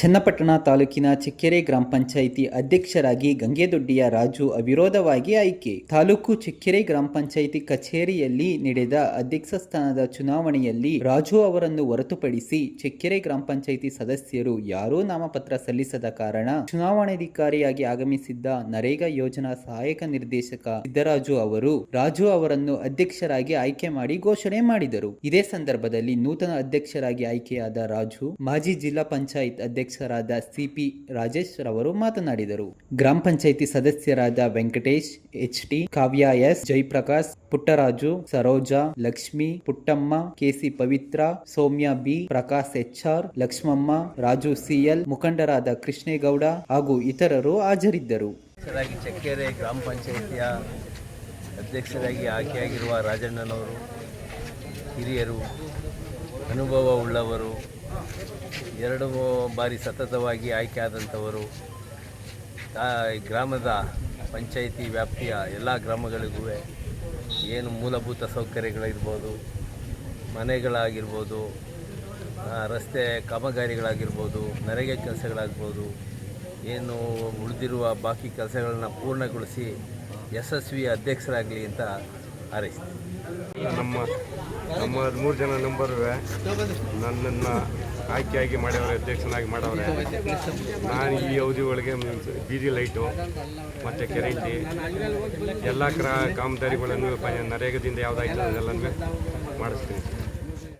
ಚನ್ನಪಟ್ಟಣ ತಾಲೂಕಿನ ಚಿಕ್ಕೆರೆ ಗ್ರಾಮ ಪಂಚಾಯಿತಿ ಅಧ್ಯಕ್ಷರಾಗಿ ಗಂಗೆದೊಡ್ಡಿಯ ರಾಜು ಅವಿರೋಧವಾಗಿ ಆಯ್ಕೆ. ತಾಲೂಕು ಚಿಕ್ಕೆರೆ ಗ್ರಾಮ ಪಂಚಾಯಿತಿ ಕಚೇರಿಯಲ್ಲಿ ನಡೆದ ಅಧ್ಯಕ್ಷ ಸ್ಥಾನದ ಚುನಾವಣೆಯಲ್ಲಿ ರಾಜು ಅವರನ್ನು ಹೊರತುಪಡಿಸಿ ಚಿಕ್ಕೆರೆ ಗ್ರಾಮ ಪಂಚಾಯಿತಿ ಸದಸ್ಯರು ಯಾರೂ ನಾಮಪತ್ರ ಸಲ್ಲಿಸದ ಕಾರಣ ಚುನಾವಣಾಧಿಕಾರಿಯಾಗಿ ಆಗಮಿಸಿದ್ದ ನರೇಗಾ ಯೋಜನಾ ಸಹಾಯಕ ನಿರ್ದೇಶಕ ಸಿದ್ದರಾಜು ಅವರು ರಾಜು ಅವರನ್ನು ಅಧ್ಯಕ್ಷರಾಗಿ ಆಯ್ಕೆ ಮಾಡಿ ಘೋಷಣೆ ಮಾಡಿದರು. ಇದೇ ಸಂದರ್ಭದಲ್ಲಿ ನೂತನ ಅಧ್ಯಕ್ಷರಾಗಿ ಆಯ್ಕೆಯಾದ ರಾಜು ಮಾಜಿ ಜಿಲ್ಲಾ ಪಂಚಾಯತ್ ಅಧ್ಯಕ್ಷರಾದ ಸಿಪಿ ರಾಜೇಶ್ ರವರು ಮಾತನಾಡಿದರು. ಗ್ರಾಮ ಪಂಚಾಯಿತಿ ಸದಸ್ಯರಾದ Venkatesh, HT, Kavya S, Jayaprakash, Puttaraju, Saroja, Lakshmi, Puttamma, KC Pavithra, Soumya B, Prakash HR, Lakshmamma, Raju CL, ಮುಖಂಡರಾದ ಕೃಷ್ಣೇಗೌಡ ಹಾಗೂ ಇತರರು ಹಾಜರಿದ್ದರು. ಚಕ್ಕೆರೆ ಗ್ರಾಮ ಪಂಚಾಯಿತಿಯ ಅಧ್ಯಕ್ಷರಾಗಿ ಆಯ್ಕೆಯಾಗಿರುವ ರಾಜಣ್ಣನವರು ಹಿರಿಯರು, ಅನುಭವ ಉಳ್ಳವರು, 2 ಬಾರಿ ಸತತವಾಗಿ ಆಯ್ಕೆಯಾದಂಥವರು. ಗ್ರಾಮದ ಪಂಚಾಯಿತಿ ವ್ಯಾಪ್ತಿಯ ಎಲ್ಲ ಗ್ರಾಮಗಳಿಗೂ ಏನು ಮೂಲಭೂತ ಸೌಕರ್ಯಗಳಿರ್ಬೋದು, ಮನೆಗಳಾಗಿರ್ಬೋದು, ರಸ್ತೆ ಕಾಮಗಾರಿಗಳಾಗಿರ್ಬೋದು, ನರೇಗಾ ಕೆಲಸಗಳಾಗ್ಬೋದು, ಏನು ಉಳಿದಿರುವ ಬಾಕಿ ಕೆಲಸಗಳನ್ನು ಪೂರ್ಣಗೊಳಿಸಿ ಯಶಸ್ವಿ ಅಧ್ಯಕ್ಷರಾಗಲಿ ಅಂತ ಹಾರೈಸ್ತೀನಿ. ನಮ್ಮ 3 ಜನ ನಂಬರುವೆ ನನ್ನನ್ನು ಆಯ್ಕೆಯಾಗಿ ಮಾಡವ್ರೆ, ಅಧ್ಯಕ್ಷನಾಗಿ ಮಾಡವ್ರೆ. ನಾನು ಈ ಅವಧಿ ಒಳಗೆ ಬೀದಿ ಲೈಟು ಮತ್ತು ಕೆರೆಂಟಿ ಎಲ್ಲ ಕಾಮಗಾರಿಗಳನ್ನು ನರೇಗಾದಿಂದ ಯಾವುದಾಯ್ತು ಅದೆಲ್ಲನೂ ಮಾಡಿಸ್ತೀನಿ.